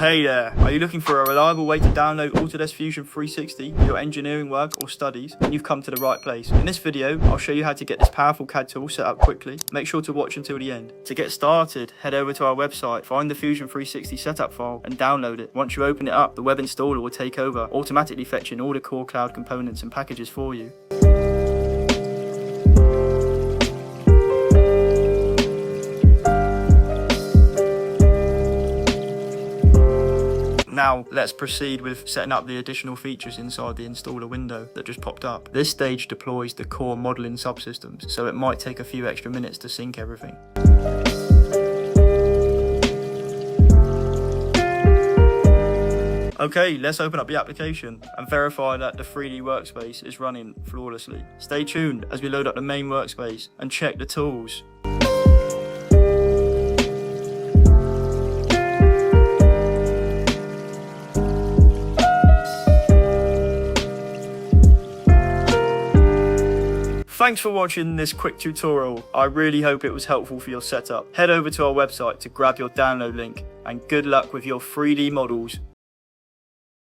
Hey there, are you looking for a reliable way to download Autodesk Fusion 360 for your engineering work or studies? Then you've come to the right place. In this video, I'll show you how to get this powerful CAD tool set up quickly. Make sure to watch until the end. To get started, head over to our website, find the Fusion 360 setup file and download it. Once you open it up, the web installer will take over, automatically fetching all the core cloud components and packages for you. Now, let's proceed with setting up the additional features inside the installer window that just popped up. This stage deploys the core modeling subsystems, so it might take a few extra minutes to sync everything. Okay, let's open up the application and verify that the 3D workspace is running flawlessly. Stay tuned as we load up the main workspace and check the tools. Thanks for watching this quick tutorial. I really hope it was helpful for your setup. Head over to our website to grab your download link, and good luck with your 3D models.